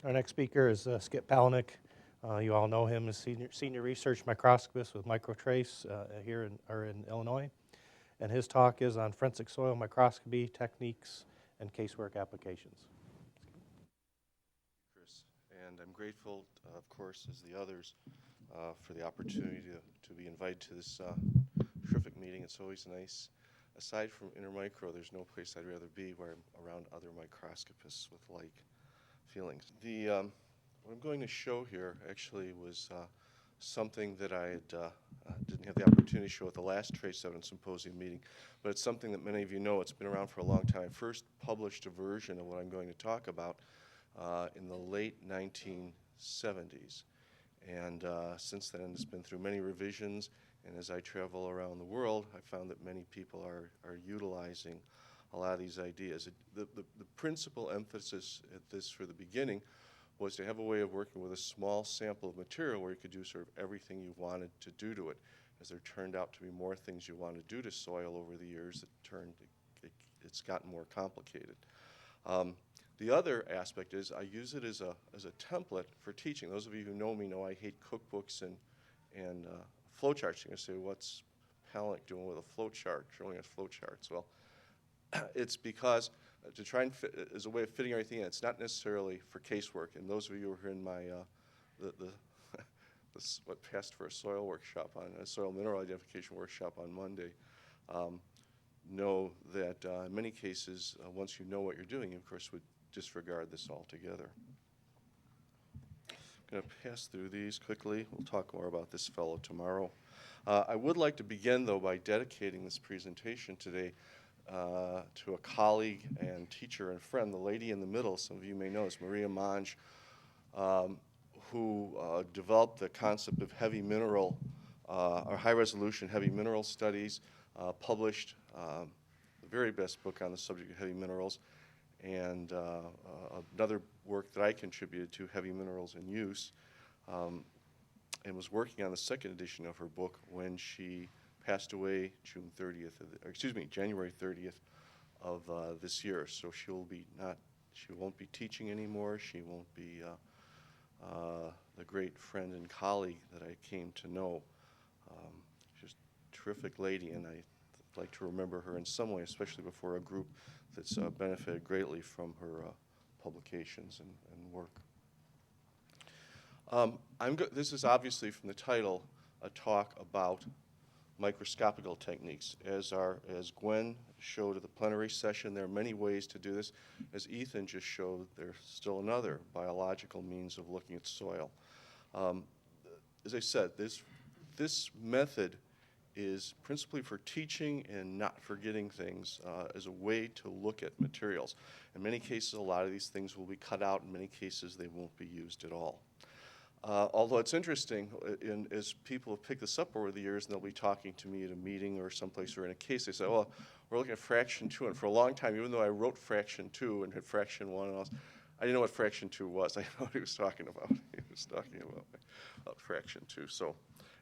Our next speaker is Skip Palenik. You all know him as senior research microscopist with Microtrace here in Illinois. And his talk is on forensic soil microscopy techniques and casework applications. Chris, and I'm grateful, of course, as the others, for the opportunity to be invited to this terrific meeting. It's always nice. Aside from Intermicro, there's no place I'd rather be where I'm around other microscopists with like feelings. What I'm going to show here actually was something that I didn't have the opportunity to show at the last Trace Evidence Symposium meeting, but it's something that many of you know. It's been around for a long time. I first published a version of what I'm going to talk about in the late 1970s. And since then, it's been through many revisions. And as I travel around the world, I found that many people are utilizing a lot of these ideas. The principal emphasis at this for the beginning was to have a way of working with a small sample of material where you could do sort of everything you wanted to do to it. As there turned out to be more things you want to do to soil over the years, it's gotten more complicated. The other aspect is I use it as a template for teaching. Those of you who know me know I hate cookbooks and flowcharts. You're going to say, what's Palenik doing with a flowchart, showing us flowcharts? Well, it's because to try and fit, as a way of fitting everything in, it's not necessarily for casework. And those of you who are in my, what passed for a soil workshop a soil mineral identification workshop on Monday, know that in many cases, once you know what you're doing, you of course would disregard this altogether. I'm going to pass through these quickly. We'll talk more about this fellow tomorrow. I would like to begin, though, by dedicating this presentation today to a colleague and teacher and friend. The lady in the middle, some of you may know, is Mange, who developed the concept of heavy mineral, or high-resolution heavy mineral studies, published the very best book on the subject of heavy minerals, and another work that I contributed to, Heavy Minerals in Use, and was working on the second edition of her book when she passed away January 30th of this year. So she won't be teaching anymore. She won't be the great friend and colleague that I came to know. She's a terrific lady, and I'd like to remember her in some way, especially before a group that's benefited greatly from her publications and work. This is obviously from the title a talk about microscopical techniques. As Gwen showed at the plenary session, there are many ways to do this. As Ethan just showed, there's still another biological means of looking at soil. As I said, this method is principally for teaching and not forgetting things as a way to look at materials. In many cases, a lot of these things will be cut out. In many cases, they won't be used at all. Although it's interesting, as people have picked this up over the years, and they'll be talking to me at a meeting or someplace or in a case, they say, well, we're looking at fraction 2. And for a long time, even though I wrote fraction 2 and had fraction 1, I didn't know what fraction 2 was. I didn't know what he was talking about. He was talking about fraction 2. So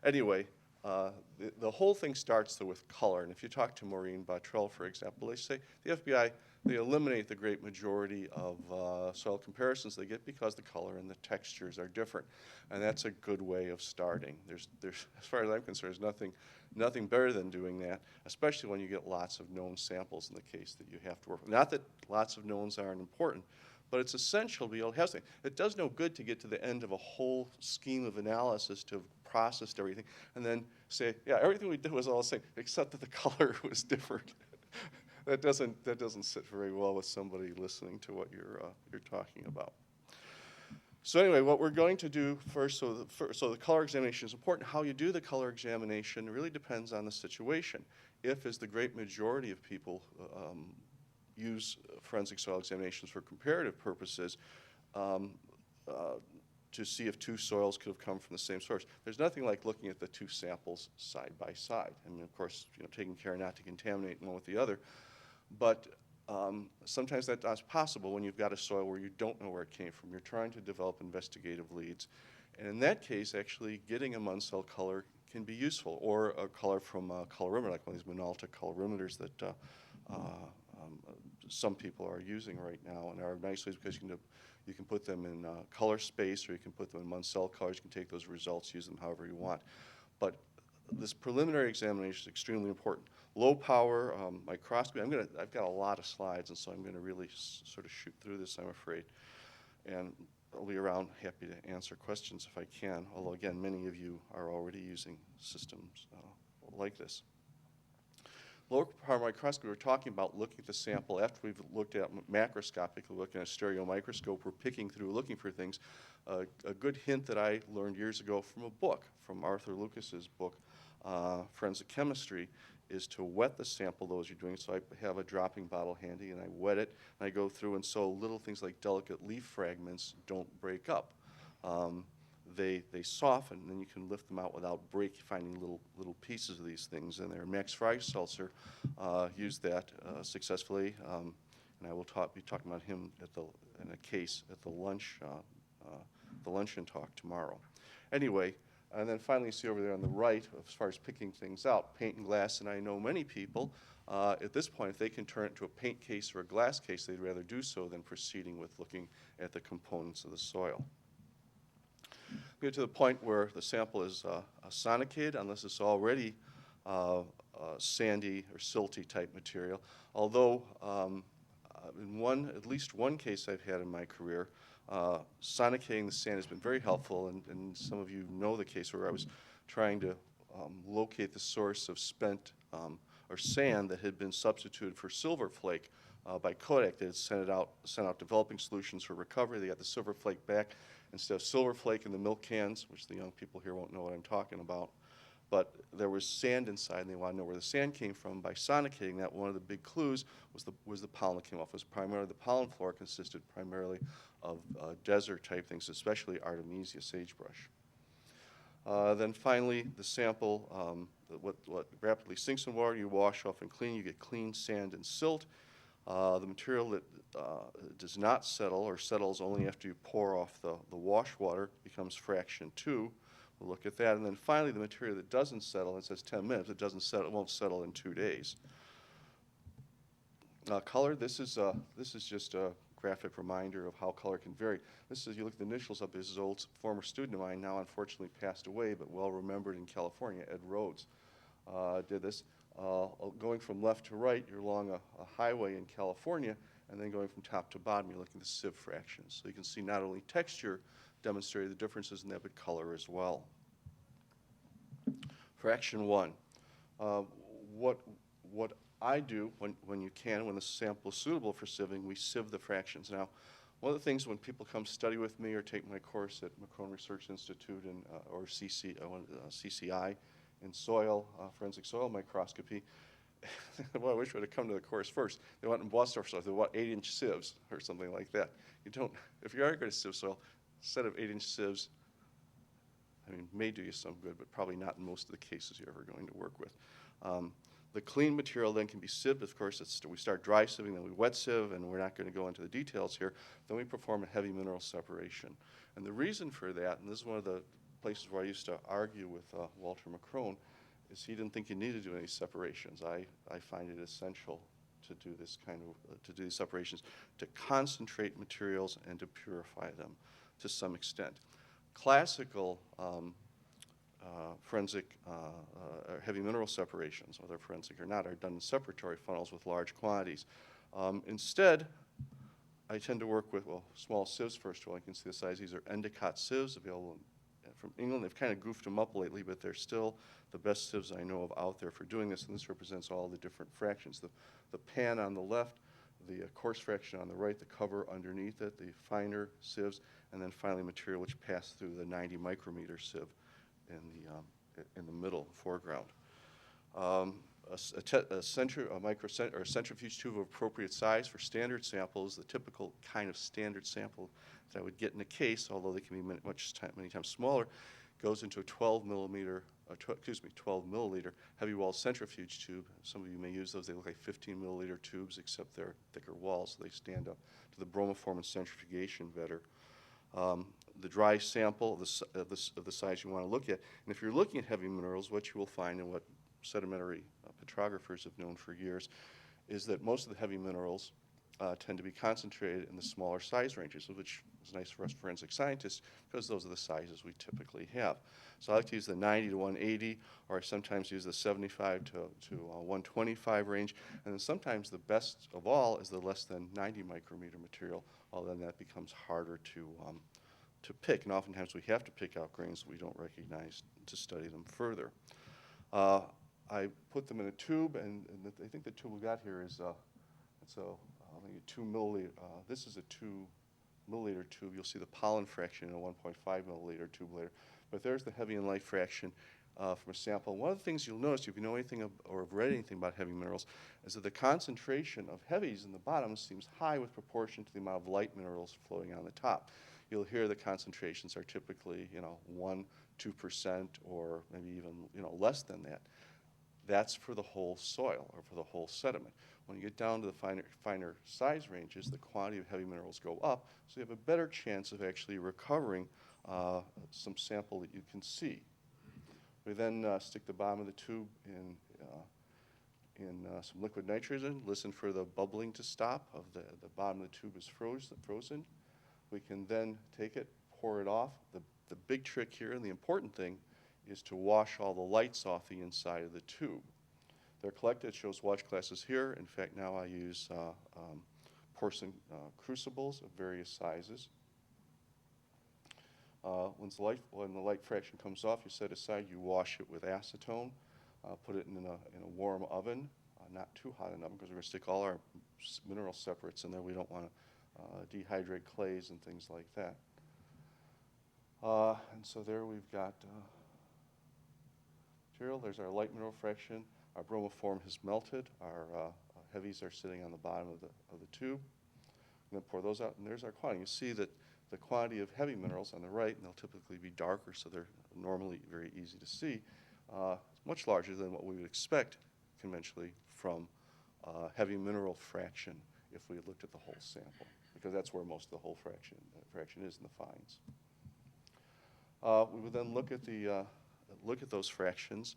anyway, the whole thing starts, though, with color. And if you talk to Maureen Bottrell, for example, they say the FBI, they eliminate the great majority of soil comparisons they get because the color and the textures are different. And that's a good way of starting. There's as far as I'm concerned, there's nothing better than doing that, especially when you get lots of known samples in the case that you have to work with. Not that lots of knowns aren't important, but it's essential to be able to have something. It does no good to get to the end of a whole scheme of analysis to have processed everything and then say, yeah, everything we did was all the same, except that the color was different. That doesn't sit very well with somebody listening to what you're talking about. So anyway, what we're going to do first, so the color examination is important. How you do the color examination really depends on the situation. If, as the great majority of people use forensic soil examinations for comparative purposes, to see if two soils could have come from the same source. There's nothing like looking at the two samples side by side. I mean, of course, taking care not to contaminate one with the other. But sometimes that's not possible when you've got a soil where you don't know where it came from. You're trying to develop investigative leads. And in that case, actually, getting a Munsell color can be useful, or a color from a colorimeter, like one of these Minolta colorimeters that some people are using right now, and are nice ways because you You can put them in color space, or you can put them in Munsell colors. You can take those results, use them however you want. But this preliminary examination is extremely important. Low power microscopy. I've got a lot of slides, and so I'm going to really sort of shoot through this, I'm afraid. And I'll be around, happy to answer questions if I can, although again, many of you are already using systems like this. Lower power microscopy, we're talking about looking at the sample after we've looked at macroscopically, looking at a stereo microscope, we're picking through, looking for things. A good hint that I learned years ago from a book, from Arthur Lucas's book, Forensic Chemistry, is to wet the sample though as you're doing it. So I have a dropping bottle handy and I wet it and I go through, and so little things like delicate leaf fragments don't break up. They soften, and then you can lift them out without finding little pieces of these things in there. Max Freiselzer used that successfully, and I will be talking about him in a case at the luncheon talk tomorrow. Anyway, and then finally you see over there on the right, as far as picking things out, paint and glass, and I know many people at this point, if they can turn it into a paint case or a glass case, they'd rather do so than proceeding with looking at the components of the soil. Get to the point where the sample is sonicated, unless it's already sandy or silty type material. Although in at least one case I've had in my career, sonicating the sand has been very helpful, and some of you know the case where I was trying to locate the source of spent or sand that had been substituted for silver flake by Kodak. They had sent out developing solutions for recovery. They got the silver flake back. Instead of silver flake in the milk cans, which the young people here won't know what I'm talking about, but there was sand inside, and they want to know where the sand came from. By sonicating that, one of the big clues was the pollen that came off. It was primarily the pollen flora consisted primarily of desert type things, especially Artemisia sagebrush. Then finally, the sample, what rapidly sinks in water, you wash off and clean. You get clean sand and silt. The material that does not settle or settles only after you pour off the wash water becomes fraction 2. We'll look at that. And then finally, the material that doesn't settle, it says 10 minutes, it won't settle in 2 days. Color, this is just a graphic reminder of how color can vary. This is, you look at the initials up, this is an old former student of mine, now unfortunately passed away, but well remembered in California, Ed Rhodes did this. Going from left to right, you're along a highway in California, and then going from top to bottom, you're looking at the sieve fractions. So you can see not only texture demonstrated the differences in that, but color as well. Fraction 1. What I do when the sample is suitable for sieving, we sieve the fractions. Now, one of the things when people come study with me or take my course at McCrone Research Institute or CCI in forensic soil microscopy, well, I wish I would have come to the course first. They went and bought stuff, so they bought 8-inch sieves or something like that. You don't, if you are going to sieve soil, a set of 8-inch sieves, I mean, may do you some good, but probably not in most of the cases you're ever going to work with. The clean material then can be sieved. Of course, we start dry sieving, then we wet sieve, and we're not going to go into the details here. Then we perform a heavy mineral separation. And the reason for that, and this is one of the places where I used to argue with Walter McCrone, is he didn't think you needed to do any separations. I find it essential to do this to do these separations, to concentrate materials and to purify them to some extent. Classical forensic heavy mineral separations, whether forensic or not, are done in separatory funnels with large quantities. Instead, I tend to work with, small sieves first of all. You can see the size. These are Endicott sieves available from England. They've kind of goofed them up lately, but they're still the best sieves I know of out there for doing this, and this represents all the different fractions. The pan on the left, the coarse fraction on the right, the cover underneath it, the finer sieves, and then finally material which passed through the 90 micrometer sieve in the middle foreground. A centrifuge tube of appropriate size for standard samples, the typical kind of standard sample that I would get in a case, although they can be many times smaller, goes into a 12 milliliter heavy walled centrifuge tube. Some of you may use those. They look like 15 milliliter tubes, except they're thicker walls, so they stand up to the bromoform and centrifugation better. The dry sample of the size you want to look at. And if you're looking at heavy minerals, what you will find, and what sedimentary petrographers have known for years, is that most of the heavy minerals tend to be concentrated in the smaller size ranges, which is nice for us forensic scientists because those are the sizes we typically have. So I like to use the 90 to 180, or I sometimes use the 75 to 125 range. And then sometimes the best of all is the less than 90 micrometer material, although then that becomes harder to pick. And oftentimes we have to pick out grains that we don't recognize to study them further. I put them in a tube, and I think the tube we got here is it's a, I think a 2 milliliter. This is a 2 milliliter tube. You'll see the pollen fraction in a 1.5 milliliter tube later. But there's the heavy and light fraction from a sample. One of the things you'll notice, if you know anything or have read anything about heavy minerals, is that the concentration of heavies in the bottom seems high with proportion to the amount of light minerals floating on the top. You'll hear the concentrations are typically, 1, 2%, or maybe even, less than that. That's for the whole soil or for the whole sediment. When you get down to the finer size ranges, the quantity of heavy minerals go up, so you have a better chance of actually recovering some sample that you can see. We then stick the bottom of the tube in some liquid nitrogen, listen for the bubbling to stop of the bottom of the tube is frozen. We can then take it, pour it off. The big trick here and the important thing is to wash all the lights off the inside of the tube. They're collected, it shows watch glasses here. In fact, now I use porcelain crucibles of various sizes. When the light fraction comes off, you set aside, you wash it with acetone, put it in a warm oven, not too hot an oven because we're going to stick all our mineral separates in there. We don't want to dehydrate clays and things like that. And so there we've got material. There's our light mineral fraction. Our bromoform has melted. Our heavies are sitting on the bottom of the tube. And then pour those out, and there's our quantity. You see that the quantity of heavy minerals on the right, and they'll typically be darker, so they're normally very easy to see, much larger than what we would expect conventionally from heavy mineral fraction if we had looked at the whole sample, because that's where most of the whole fraction is in the fines. We would then look at those fractions.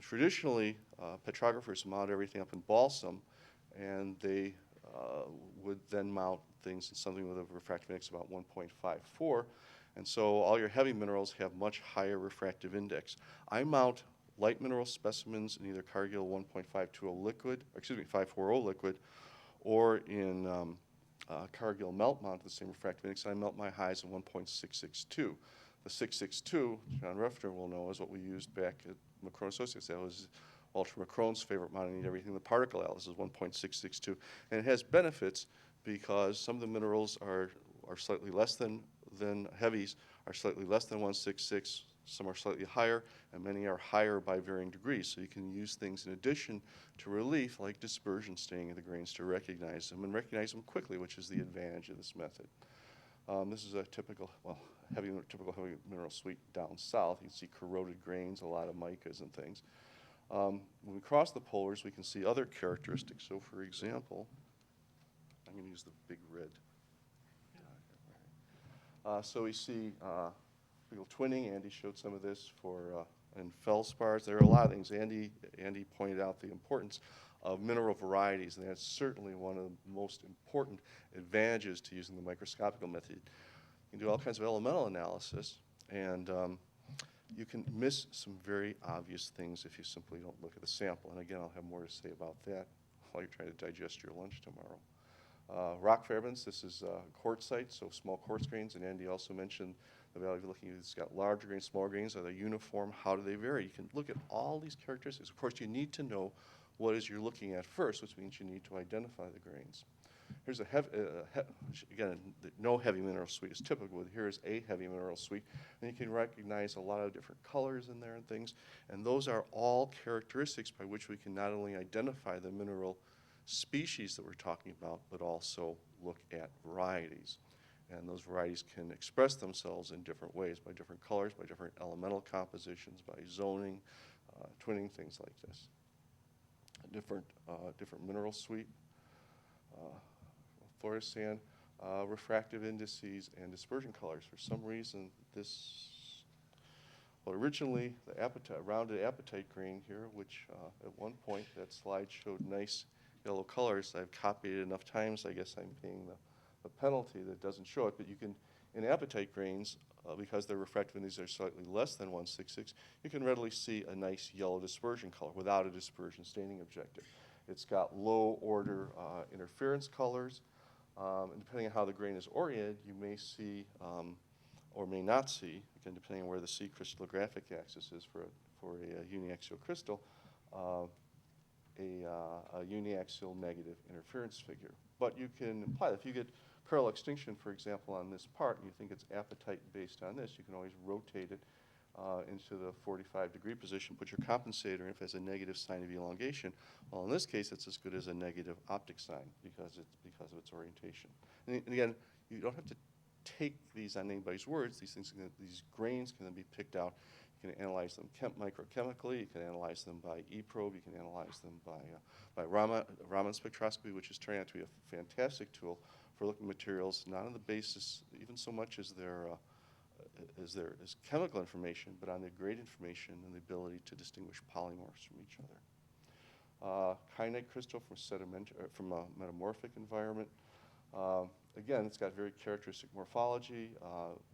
Traditionally, petrographers mount everything up in balsam, and they would then mount things in something with a refractive index of about 1.54, and so all your heavy minerals have much higher refractive index. I mount light mineral specimens in either Cargill 1.520 liquid, 540 liquid, or in Cargill melt mount, the same refractive index. I melt my highs in 1.662. The 662, John Ruffner will know, is what we used back at Macron Associates. That was Walter Macron's favorite mount. I need everything. The particle atlas is 1.662. And it has benefits because some of the minerals are slightly less than heavies, are slightly less than 166. Some are slightly higher, and many are higher by varying degrees. So you can use things in addition to relief, like dispersion staining of the grains, to recognize them and recognize them quickly, which is the advantage of this method. This is a typical heavy mineral suite down south. You can see corroded grains, a lot of micas and things. When we cross the polars, we can see other characteristics. So, for example, I'm going to use the big red. So we see twinning. Andy showed some of this in feldspars. There are a lot of things. Andy pointed out the importance of mineral varieties, and that's certainly one of the most important advantages to using the microscopical method. You can do all kinds of elemental analysis, and you can miss some very obvious things if you simply don't look at the sample. And again, I'll have more to say about that while you're trying to digest your lunch tomorrow. Rock fragments, this is quartzite, so small quartz grains, and Andy also mentioned the value of looking at it's got larger grains, smaller grains. Are they uniform? How do they vary? You can look at all these characteristics. Of course, you need to know what it is you're looking at first, which means you need to identify the grains. Here's again, no heavy mineral suite is typical, but here is a heavy mineral suite, and you can recognize a lot of different colors in there and things, and those are all characteristics by which we can not only identify the mineral species that we're talking about, but also look at varieties. And those varieties can express themselves in different ways, by different colors, by different elemental compositions, by zoning, twinning, things like this. A different mineral suite, Florida sand, refractive indices, and dispersion colors. For some reason, originally the rounded apatite grain here, which at one point that slide showed nice yellow colors. I've copied it enough times, I guess I'm paying the penalty that doesn't show it, but you can In apatite grains, because their refractive indices are slightly less than 166, you can readily see a nice yellow dispersion color without a dispersion staining objective. It's got low order interference colors, and depending on how the grain is oriented, you may see or may not see, again depending on where the C crystallographic axis is for a uniaxial crystal, a uniaxial negative interference figure. But you can apply that. If you get parallel extinction, for example, on this part, and you think it's apatite based on this, you can always rotate it into the 45-degree position, put your compensator in if it has a negative sign of elongation. Well, in this case, it's as good as a negative optic sign because of its orientation. And again, you don't have to take these on anybody's words. These grains can then be picked out. You can analyze them microchemically. You can analyze them by eProbe. You can analyze them by Raman spectroscopy, which is turning out to be a fantastic tool for looking at materials, not on the basis even so much as their chemical information, but on their grade information and the ability to distinguish polymorphs from each other. Kyanite crystal from a metamorphic environment. Again, it's got very characteristic morphology.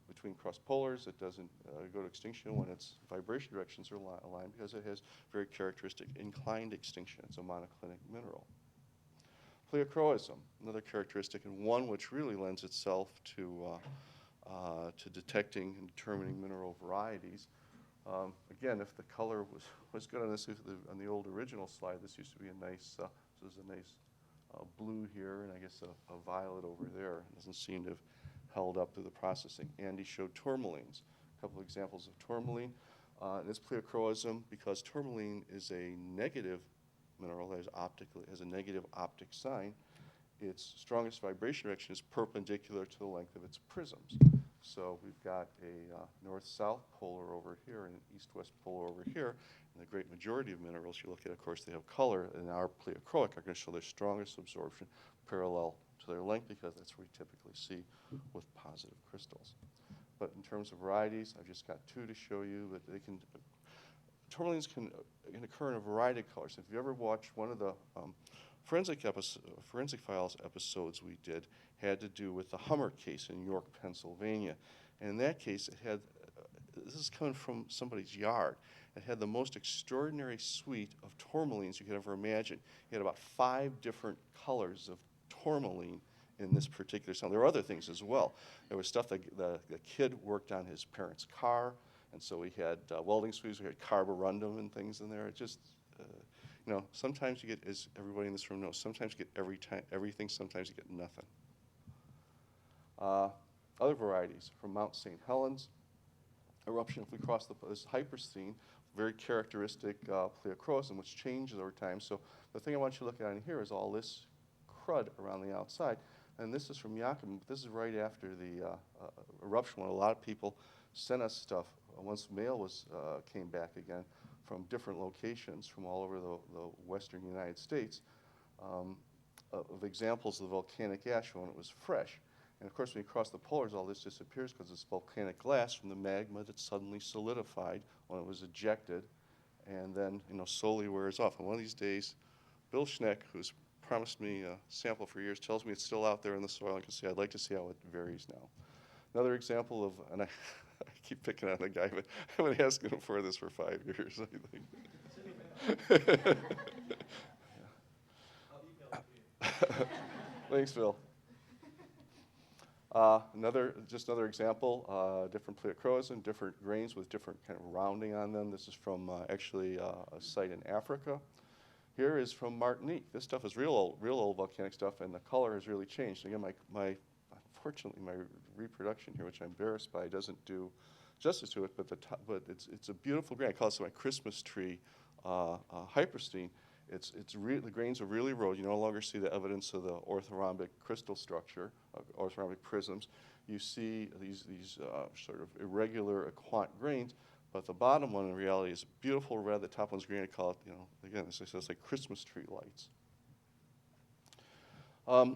Between cross polars, it doesn't go to extinction when its vibration directions are aligned because it has very characteristic inclined extinction. It's a monoclinic mineral. Pleochroism, another characteristic, and one which really lends itself to detecting and determining mineral varieties. Again, if the color was good on this, on the old original slide, this used to be a nice, this is a nice blue here, and I guess a violet over there. It doesn't seem to have held up through the processing. Andy showed tourmalines, a couple of examples of tourmaline. And it's pleochroism because tourmaline is a negative mineral that has a negative optic sign. Its strongest vibration direction is perpendicular to the length of its prisms. So we've got a north-south polar over here and an east-west polar over here. And the great majority of minerals you look at, of course, they have color, and our pleochroic are going to show their strongest absorption parallel to their length because that's what we typically see with positive crystals. But in terms of varieties, I've just got two to show you, but tourmalines can occur in a variety of colors. If you ever watched one of the forensic files episodes we did, had to do with the Hummer case in York, Pennsylvania. And in that case, it had, this is coming from somebody's yard, it had the most extraordinary suite of tourmalines you could ever imagine. You had about 5 different colors of tourmaline in this particular sound. There were other things as well. There was stuff that the kid worked on his parents' car, and so we had welding sleeves, we had carborundum and things in there. It just, you know, sometimes you get, as everybody in this room knows, sometimes you get everything, sometimes you get nothing. Other varieties from Mount St. Helens, eruption, if we cross this hyperstein, very characteristic pleochroism, which changes over time. So the thing I want you to look at in here is all this crud around the outside. And this is from Yakima. This is right after the eruption when a lot of people sent us stuff. Once mail came back again from different locations from all over the western United States of examples of the volcanic ash when it was fresh. And of course, when you cross the polars, all this disappears because it's volcanic glass from the magma that suddenly solidified when it was ejected and then, you know, slowly wears off. And one of these days, Bill Schneck, who's promised me a sample for years, tells me it's still out there in the soil. I can see, I'd like to see how it varies now. Another example of, and I keep picking on the guy, but I've been asking him for this for 5 years, I think. Thanks, Phil. Just another example, different pleochroism, different grains with different kind of rounding on them. This is from actually a site in Africa. Here is from Martinique. This stuff is real old volcanic stuff, and the color has really changed. Again, unfortunately, my reproduction here, which I'm embarrassed by, doesn't do justice to it, but it's a beautiful grain. I call it my Christmas tree hyperstein. The grains are really rolled. You no longer see the evidence of the orthorhombic crystal structure, orthorhombic prisms. You see these sort of irregular aquant grains, but the bottom one in reality is beautiful red. The top one's green. I call it, you know, again, it's like Christmas tree lights.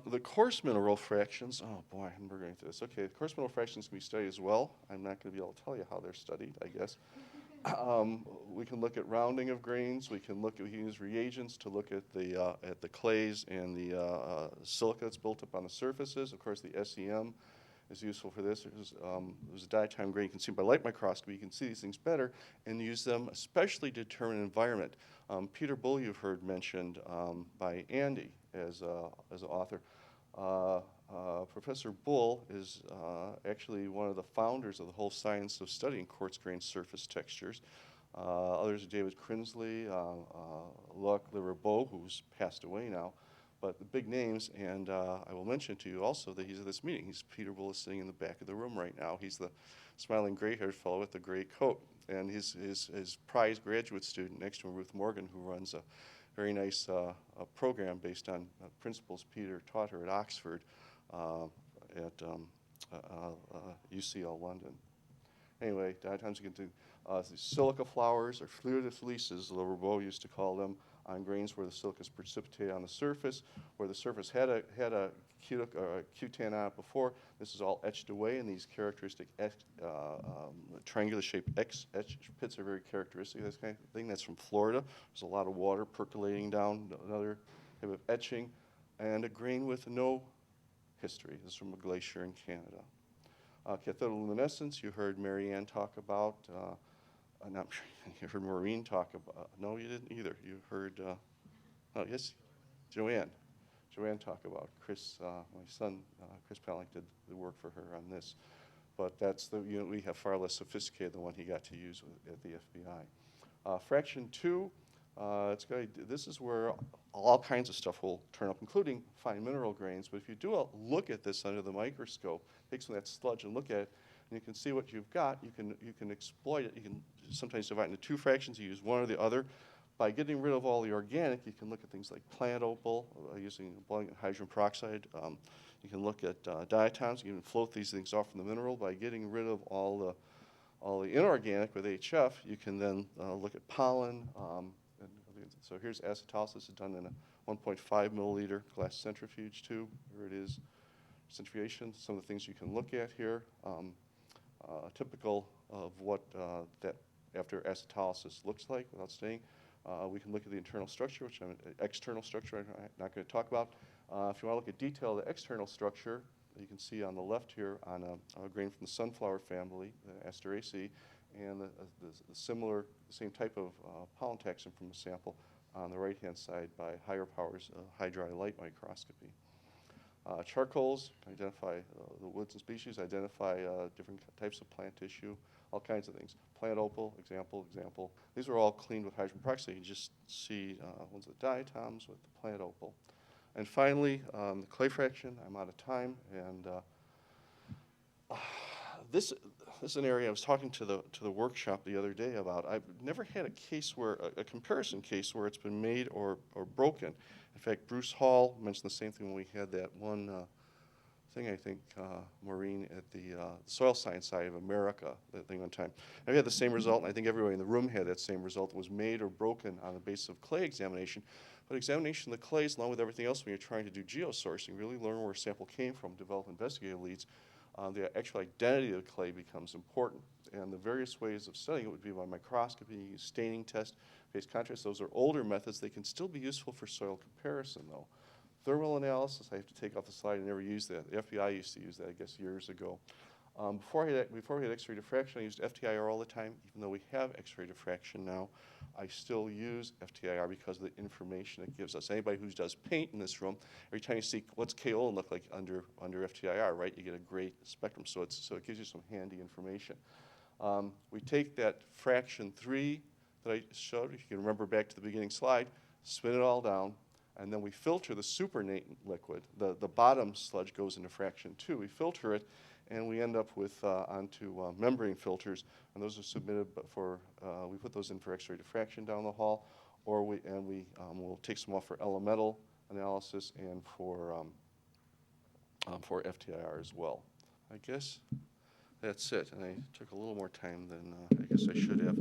The coarse mineral fractions, oh boy, we're going through this. Okay, the coarse mineral fractions can be studied as well. I'm not going to be able to tell you how they're studied, I guess. We can look at rounding of grains. We can use reagents to look at the clays and the silica that's built up on the surfaces. Of course, the SEM is useful for this. There's a diatom grain you can see by light microscopy. You can see these things better and use them especially to determine environment. Peter Bull, you've heard mentioned by Andy as an author. Professor Bull is actually one of the founders of the whole science of studying quartz grain surface textures. Others are David Crinsley, Luc Lirabeau, who's passed away now. But the big names, and I will mention to you also that he's at this meeting. Peter Bull is sitting in the back of the room right now. He's the smiling gray-haired fellow with the gray coat. And his prize graduate student next to him, Ruth Morgan, who runs a very nice program based on principles Peter taught her at Oxford at UCL London. Anyway, diatoms you can do silica flowers, or fluidifleces, Lirabeau used to call them, on grains where the silica is precipitated on the surface, where the surface had a cutan on it before. This is all etched away, and these characteristic triangular-shaped etch pits are very characteristic of this kind of thing. That's from Florida. There's a lot of water percolating down, another type of etching, and a grain with no history. This is from a glacier in Canada. Cathodoluminescence, you heard Mary Ann talk about. Not sure you heard Maureen talk about. No, you didn't either. You heard, oh, yes, Joanne. Joanne talked about. Chris, my son, Chris Palenik did the work for her on this. But that's the unit we have far less sophisticated than what he got to use at the FBI. Fraction 2, this is where all kinds of stuff will turn up, including fine mineral grains. But if you do a look at this under the microscope, take some of that sludge and look at it, and you can see what you've got. You can exploit it. You can sometimes divide it into two fractions. You use one or the other. By getting rid of all the organic, you can look at things like plant opal using boiling hydrogen peroxide. You can look at diatoms. You can float these things off from the mineral. By getting rid of all the inorganic with HF, you can then look at pollen. So here's acetolysis. This is done in a 1.5 milliliter glass centrifuge tube. Here it is, centrifugation. Some of the things you can look at here. Typical of what that after acetolysis looks like without staining. We can look at the internal structure, which I'm external structure I'm not going to talk about. If you want to look at detail of the external structure, you can see on the left here on a grain from the sunflower family, the Asteraceae, and the same type of pollen taxon from the sample on the right-hand side by higher powers high-dry light microscopy. Charcoals, identify the woods and species, identify different types of plant tissue, all kinds of things. Plant opal, example. These are all cleaned with hydrogen peroxide. You just see ones with diatoms with the plant opal. And finally, the clay fraction. I'm out of time, and this is an area I was talking to the workshop the other day about. I've never had a case where a comparison case where it's been made or broken. In fact, Bruce Hall mentioned the same thing when we had that one thing, I think, Maureen, at the Soil Science Society of America, that thing one time. And we had the same result, and I think everybody in the room had that same result. It was made or broken on the basis of clay examination. But examination of the clays, along with everything else, when you're trying to do geosourcing, really learn where a sample came from, develop investigative leads, the actual identity of the clay becomes important. And the various ways of studying it would be by microscopy, staining test, phase contrast. Those are older methods. They can still be useful for soil comparison, though. Thermal analysis, I have to take off the slide. I never used that. The FBI used to use that, I guess, years ago. Before we had X-ray diffraction, I used FTIR all the time. Even though we have X-ray diffraction now, I still use FTIR because of the information it gives us. Anybody who does paint in this room, every time you see what's kaolin look like under FTIR, right? You get a great spectrum, so it gives you some handy information. We take that fraction 3 that I showed, if you can remember back to the beginning slide, spin it all down, and then we filter the supernatant liquid. The bottom sludge goes into fraction 2. We filter it, and we end up with onto membrane filters, and those are submitted for, we put those in for X-ray diffraction down the hall, or we'll take some off for elemental analysis and for FTIR as well. I guess that's it, and I took a little more time than I guess I should have,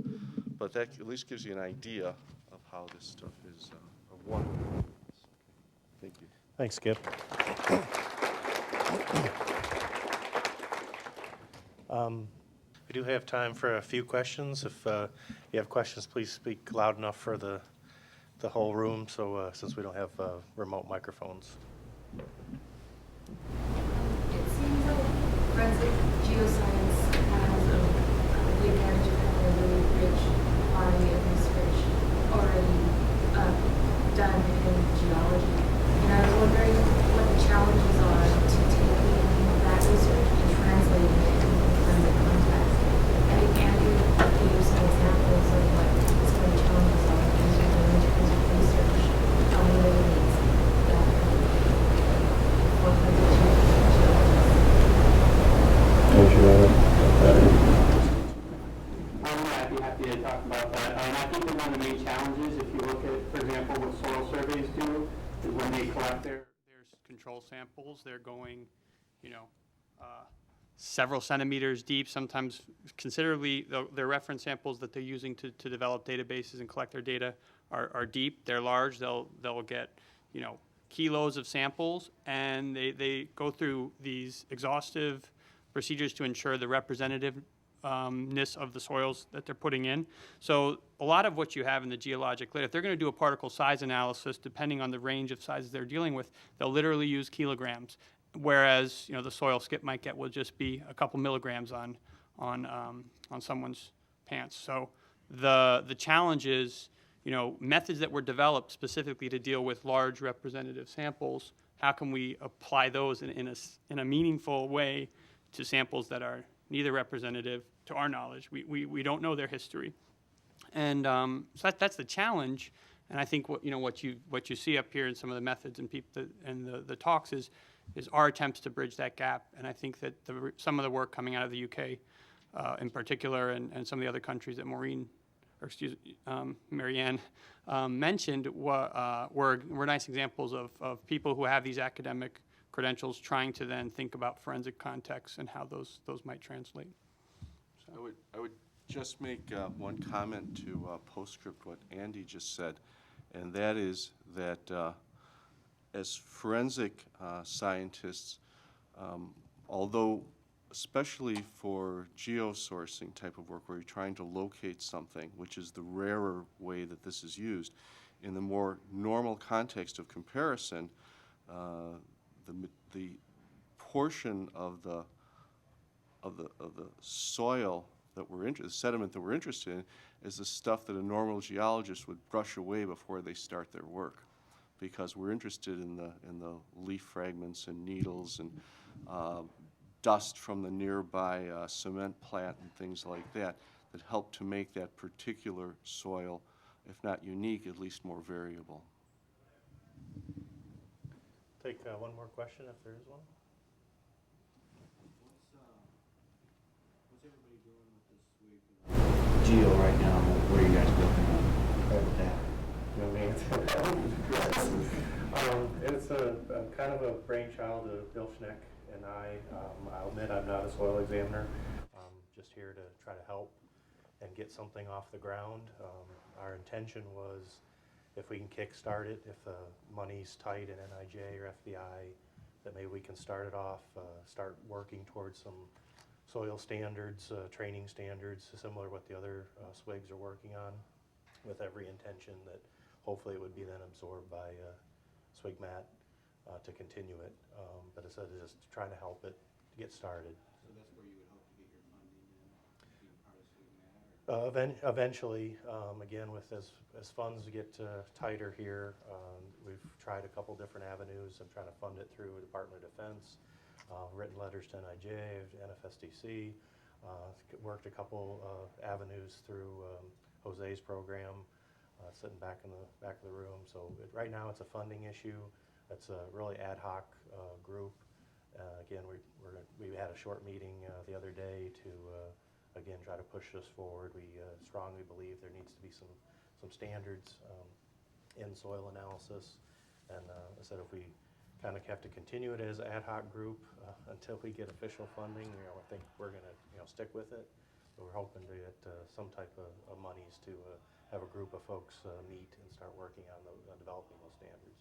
but that at least gives you an idea of how this stuff is wonderful. Thank you. Thanks, Skip. We do have time for a few questions. If you have questions, please speak loud enough for the whole room, so since we don't have remote microphones. It seems a forensic geoscience has a big advantage of having a really rich body of research already done in geology. And I was wondering what the challenges are to taking that research and translating it into a forensic context. I think Andrew gave some examples of what some of the challenges are in terms of research relates that for forensic geologists. I'd be happy to talk about that. I think that one of the main challenges, if you look at, for example, what soil surveys do, is when they collect their control samples, they're going, several centimeters deep, sometimes considerably. Their reference samples that they're using to develop databases and collect their data are deep. They're large. They'll get, kilos of samples, and they go through these exhaustive procedures to ensure the representativeness of the soils that they're putting in. So a lot of what you have in the geologic lit, if they're going to do a particle size analysis, depending on the range of sizes they're dealing with, they'll literally use kilograms. Whereas the soil skip might get will just be a couple milligrams on someone's pants. So the challenge is methods that were developed specifically to deal with large representative samples. How can we apply those in a meaningful way to samples that are neither representative to our knowledge? We don't know their history, and so that's the challenge. And I think what you see up here in some of the methods and the talks is our attempts to bridge that gap. And I think that some of the work coming out of the UK, in particular, and some of the other countries that Marianne mentioned were nice examples of people who have these academic credentials trying to then think about forensic contexts and how those might translate. So. I would just make one comment to postscript what Andy just said, and that is that as forensic scientists, although especially for geosourcing type of work where you're trying to locate something, which is the rarer way that this is used, in the more normal context of comparison, the portion of the soil that we're interested, the sediment that we're interested in, is the stuff that a normal geologist would brush away before they start their work, because we're interested in the leaf fragments and needles and dust from the nearby cement plant and things like that help to make that particular soil, if not unique, at least more variable. Take one more question if there is one. What's everybody doing with this week? Geo right now, what are you guys working on with that? You know what I mean? It's a kind of a brainchild of Bill Schneck and I. I'll admit I'm not a soil examiner. I'm just here to try to help and get something off the ground. Our intention was, if we can kickstart it, if the money's tight in NIJ or FBI, that maybe we can start it off, start working towards some soil standards, training standards, similar to what the other SWIGs are working on, with every intention that hopefully it would be then absorbed by SWIGMAT to continue it. But as I said, just trying to help it to get started. So that's where you would hope to get your funding then, being part of SWIGMAT? Eventually, again, with as funds get tighter here, we've tried a couple different avenues. I'm trying to fund it through the Department of Defense, written letters to NIJ, NFSDC, worked a couple avenues through Jose's program, sitting back in the back of the room. So right now it's a funding issue. It's a really ad hoc group. Again, we had a short meeting the other day to again try to push this forward. We strongly believe there needs to be some standards in soil analysis, and I said if we kind of have to continue it as an ad hoc group until we get official funding, I think we're going to stick with it. But we're hoping to get some type of monies to have a group of folks meet and start working on developing those standards.